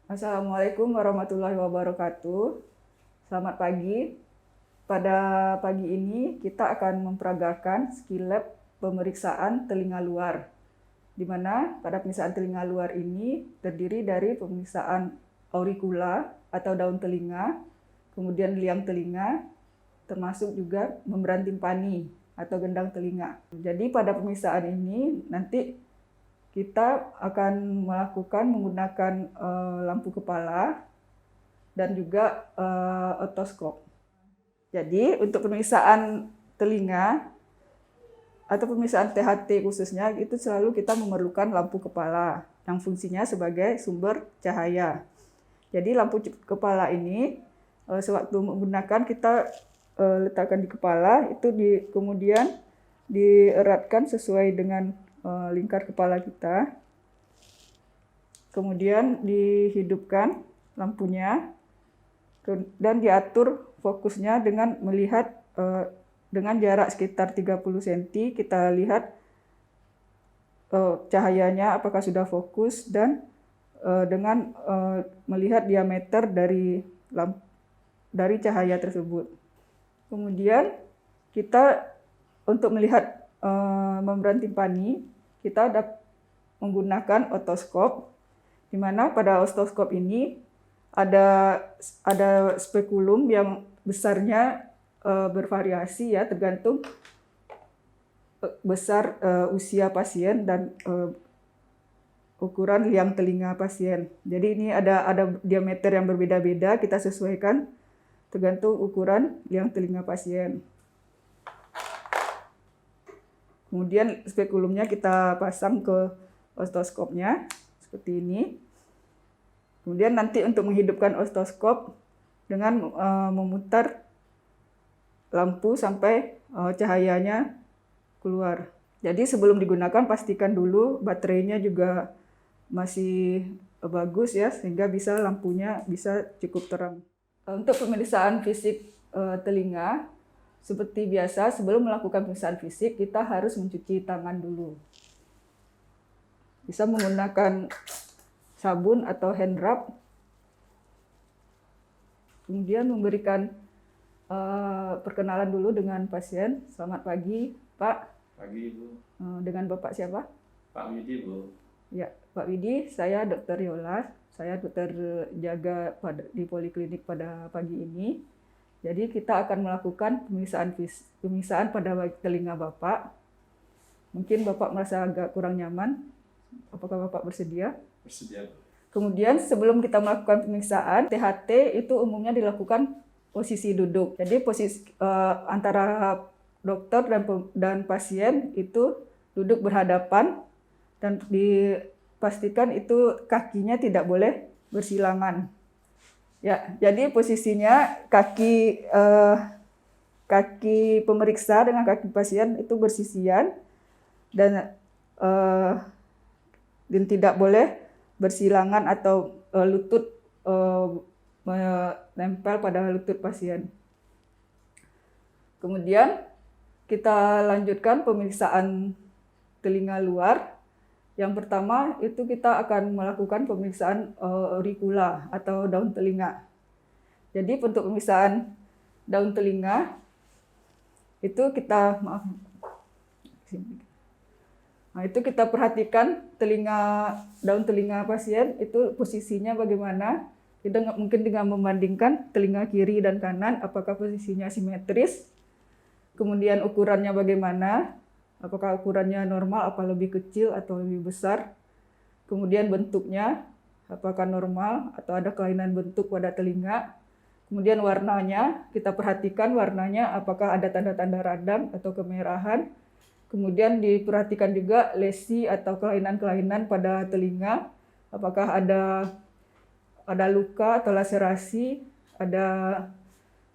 Assalamualaikum warahmatullahi wabarakatuh. Selamat pagi. Pada pagi ini kita akan memperagakan skill lab pemeriksaan telinga luar, di mana pada pemeriksaan telinga luar ini terdiri dari pemeriksaan auricula atau daun telinga, kemudian liang telinga, termasuk juga membran timpani atau gendang telinga. Jadi pada pemeriksaan ini nanti kita akan melakukan menggunakan lampu kepala dan juga otoskop. Jadi untuk pemeriksaan telinga atau pemeriksaan THT khususnya itu selalu kita memerlukan lampu kepala yang fungsinya sebagai sumber cahaya. Jadi lampu kepala ini sewaktu menggunakan kita letakkan di kepala itu kemudian dieratkan sesuai dengan lingkar kepala kita. Kemudian dihidupkan lampunya dan diatur fokusnya dengan melihat dengan jarak sekitar 30 cm. Kita lihat cahayanya apakah sudah fokus dan dengan melihat diameter dari cahaya tersebut. Kemudian kita untuk melihat membran timpani kita dapat menggunakan otoskop, di mana pada otoskop ini ada spekulum yang besarnya bervariasi ya, tergantung besar usia pasien dan ukuran liang telinga pasien. Jadi ini ada diameter yang berbeda-beda, kita sesuaikan tergantung ukuran liang telinga pasien. Kemudian spekulumnya kita pasang ke otoskopnya seperti ini. Kemudian nanti untuk menghidupkan otoskop dengan memutar lampu sampai cahayanya keluar. Jadi sebelum digunakan pastikan dulu baterainya juga masih bagus ya, sehingga lampunya bisa cukup terang. Untuk pemeriksaan fisik telinga, seperti biasa, sebelum melakukan pemeriksaan fisik, kita harus mencuci tangan dulu. Bisa menggunakan sabun atau hand rub. Kemudian memberikan perkenalan dulu dengan pasien. Selamat pagi, Pak. Pagi, Ibu. Dengan Bapak siapa? Pak Widi, Bu. Ya, Pak Widi, saya Dr. Yola. Saya dokter jaga di poliklinik pada pagi ini. Jadi kita akan melakukan pemeriksaan pada telinga Bapak. Mungkin Bapak merasa agak kurang nyaman. Apakah Bapak bersedia? Bersedia, Bu. Kemudian sebelum kita melakukan pemeriksaan, THT itu umumnya dilakukan posisi duduk. Jadi posisi antara dokter dan pasien itu duduk berhadapan dan dipastikan itu kakinya tidak boleh bersilangan. Ya, jadi posisinya kaki pemeriksa dengan kaki pasien itu bersisian dan tidak boleh bersilangan atau lutut menempel pada lutut pasien. Kemudian kita lanjutkan pemeriksaan telinga luar. Yang pertama itu kita akan melakukan pemeriksaan auricula atau daun telinga. Jadi untuk pemeriksaan daun telinga itu kita perhatikan daun telinga pasien itu posisinya bagaimana. Kita mungkin dengan membandingkan telinga kiri dan kanan apakah posisinya simetris. Kemudian ukurannya bagaimana? Apakah ukurannya normal, apa lebih kecil atau lebih besar? Kemudian bentuknya, apakah normal atau ada kelainan bentuk pada telinga? Kemudian warnanya, kita perhatikan warnanya apakah ada tanda-tanda radang atau kemerahan. Kemudian diperhatikan juga lesi atau kelainan-kelainan pada telinga. Apakah ada luka atau laserasi, ada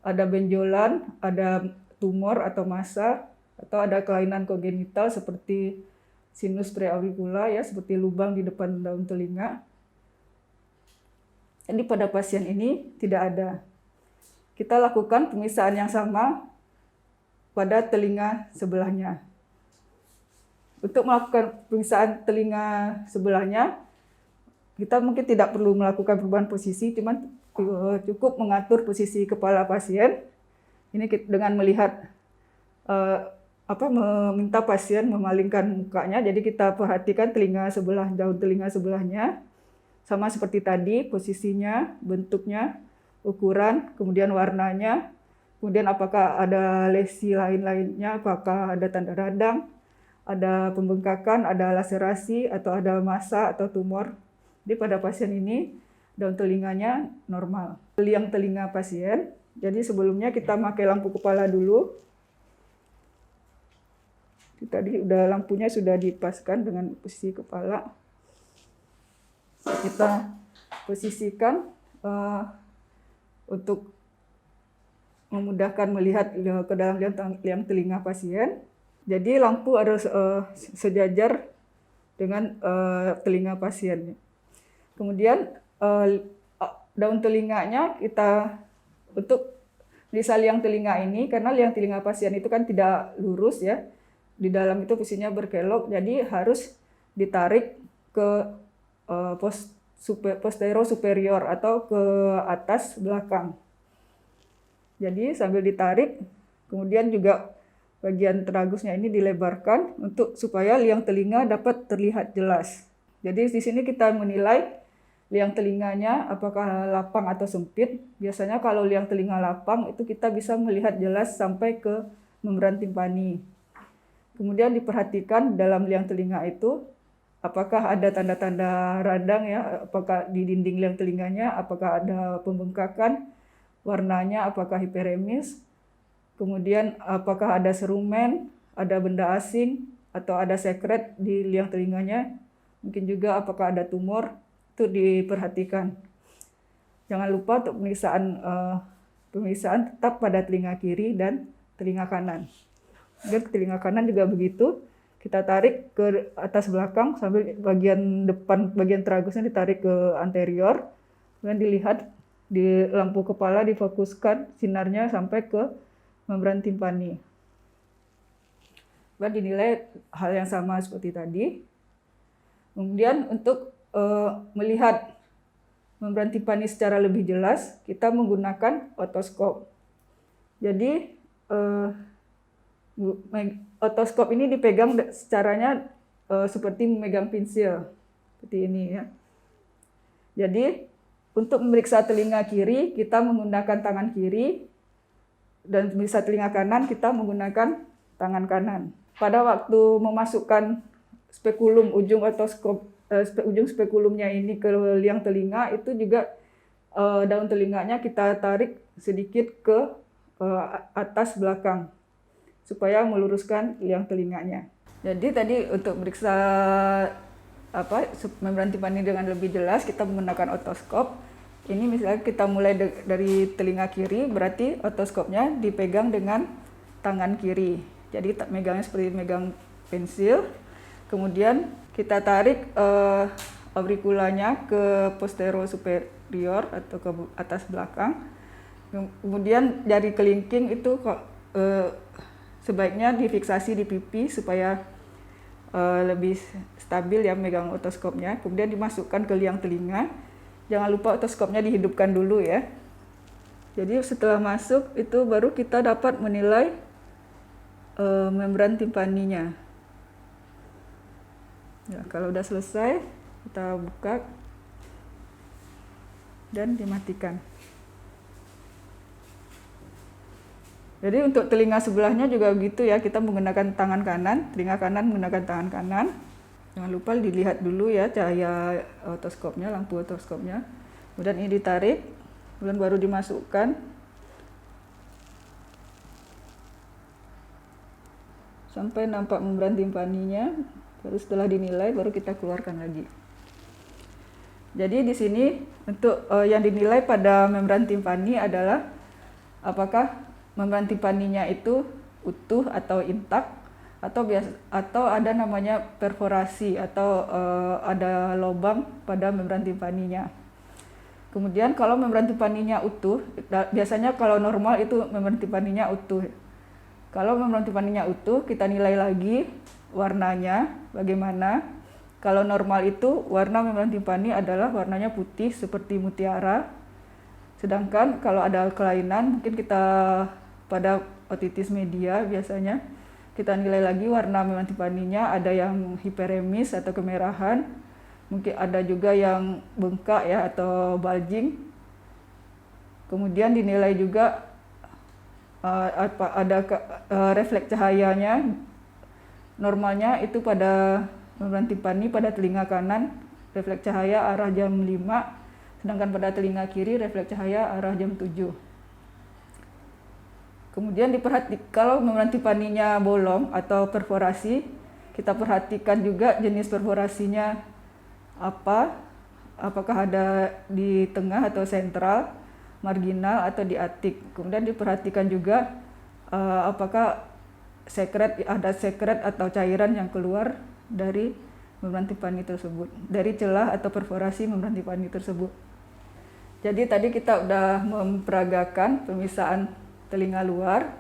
benjolan, ada tumor atau massa, atau ada kelainan kongenital seperti sinus preauricula ya, seperti lubang di depan daun telinga. Jadi pada pasien ini tidak ada. Kita lakukan pemeriksaan yang sama pada telinga sebelahnya. Untuk melakukan pemeriksaan telinga sebelahnya, kita mungkin tidak perlu melakukan perubahan posisi, cuman cukup mengatur posisi kepala pasien. Ini dengan melihat meminta pasien memalingkan mukanya, jadi kita perhatikan daun telinga sebelahnya, sama seperti tadi, posisinya, bentuknya, ukuran, kemudian warnanya, kemudian apakah ada lesi lain-lainnya, apakah ada tanda radang, ada pembengkakan, ada laserasi, atau ada massa atau tumor. Jadi pada pasien ini daun telinganya normal. Liang telinga pasien, jadi sebelumnya kita pakai lampu kepala dulu. Tadi lampunya sudah dipaskan dengan posisi kepala. Kita posisikan untuk memudahkan melihat ke dalam liang telinga pasien. Jadi lampu harus sejajar dengan telinga pasien. Kemudian daun telinganya kita untuk periksa liang telinga ini, karena liang telinga pasien itu kan tidak lurus ya, di dalam itu posisinya berkelok, jadi harus ditarik ke posterior superior atau ke atas belakang. Jadi sambil ditarik, kemudian juga bagian tragusnya ini dilebarkan supaya liang telinga dapat terlihat jelas. Jadi di sini kita menilai liang telinganya apakah lapang atau sempit. Biasanya kalau liang telinga lapang itu kita bisa melihat jelas sampai ke membran timpani. Kemudian diperhatikan dalam liang telinga itu apakah ada tanda-tanda radang ya, apakah di dinding liang telinganya, apakah ada pembengkakan, warnanya apakah hiperemis, kemudian apakah ada serumen, ada benda asing, atau ada sekret di liang telinganya, mungkin juga apakah ada tumor, itu diperhatikan. Jangan lupa untuk pemeriksaan tetap pada telinga kiri dan telinga kanan. Dan telinga kanan juga begitu, kita tarik ke atas belakang sambil bagian depan, bagian tragusnya ditarik ke anterior, kemudian dilihat di lampu kepala difokuskan sinarnya sampai ke membran timpani. Dan dinilai hal yang sama seperti tadi. Kemudian untuk melihat membran timpani secara lebih jelas, kita menggunakan otoskop. Jadi otoskop ini dipegang caranya seperti memegang pensil, seperti ini ya. Jadi untuk memeriksa telinga kiri kita menggunakan tangan kiri, dan memeriksa telinga kanan kita menggunakan tangan kanan. Pada waktu memasukkan spekulum ujung spekulumnya ini ke liang telinga, itu juga daun telinganya kita tarik sedikit ke atas belakang supaya meluruskan liang telinganya. Jadi tadi untuk meriksa membran timpani dengan lebih jelas kita menggunakan otoskop. Ini misalnya kita mulai dari telinga kiri, berarti otoskopnya dipegang dengan tangan kiri. Jadi megangnya seperti megang pensil. Kemudian kita tarik aurikulanya ke posterior superior atau ke atas belakang. Kemudian jari kelingking itu sebaiknya difiksasi di pipi supaya lebih stabil ya megang otoskopnya. Kemudian dimasukkan ke liang telinga. Jangan lupa otoskopnya dihidupkan dulu ya. Jadi setelah masuk itu baru kita dapat menilai membran timpaninya. Ya, kalau udah selesai kita buka dan dimatikan. Jadi untuk telinga sebelahnya juga begitu ya, kita menggunakan tangan kanan, telinga kanan menggunakan tangan kanan. Jangan lupa dilihat dulu ya cahaya otoskopnya, lampu otoskopnya. Kemudian ini ditarik, kemudian baru dimasukkan. Sampai nampak membran timpaninya, baru setelah dinilai baru kita keluarkan lagi. Jadi di sini untuk yang dinilai pada membran timpani adalah apakah membran timpaninya itu utuh atau intak, atau ada namanya perforasi atau ada lubang pada membran timpaninya. Kemudian kalau membran timpaninya utuh, biasanya kalau normal itu membran timpaninya utuh. Kalau membran timpaninya utuh, kita nilai lagi warnanya bagaimana. Kalau normal itu warna membran timpani adalah warnanya putih seperti mutiara. Sedangkan kalau ada kelainan mungkin kita pada otitis media biasanya kita nilai lagi warna membran timpaninya, ada yang hiperemis atau kemerahan, mungkin ada juga yang bengkak ya atau bulging. Kemudian dinilai juga refleks cahayanya. Normalnya itu pada membran timpani pada telinga kanan refleks cahaya arah jam 5, sedangkan pada telinga kiri refleks cahaya arah jam 7. Kemudian kalau membran timpaninya bolong atau perforasi, kita perhatikan juga jenis perforasinya apakah ada di tengah atau sentral, marginal atau di atik. Kemudian diperhatikan juga apakah ada sekret atau cairan yang keluar dari membran timpani tersebut, dari celah atau perforasi membran timpani tersebut. Jadi tadi kita udah memperagakan pemisahan telinga luar.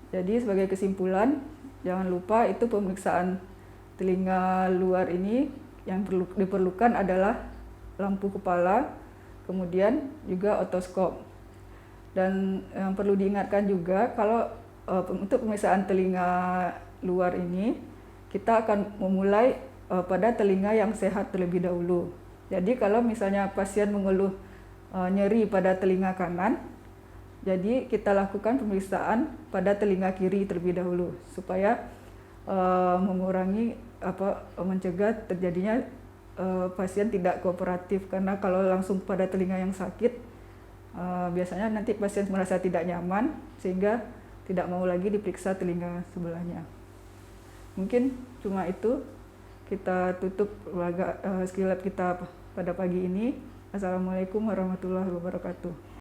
Jadi sebagai kesimpulan, jangan lupa itu pemeriksaan telinga luar ini yang diperlukan adalah lampu kepala, kemudian juga otoskop. Dan yang perlu diingatkan juga kalau untuk pemeriksaan telinga luar ini kita akan memulai pada telinga yang sehat terlebih dahulu. Jadi kalau misalnya pasien mengeluh nyeri pada telinga kanan, jadi kita lakukan pemeriksaan pada telinga kiri terlebih dahulu supaya mengurangi mencegah terjadinya pasien tidak kooperatif, karena kalau langsung pada telinga yang sakit biasanya nanti pasien merasa tidak nyaman sehingga tidak mau lagi diperiksa telinga sebelahnya. Mungkin cuma itu, kita tutup skill lab kita pada pagi ini. Assalamualaikum warahmatullahi wabarakatuh.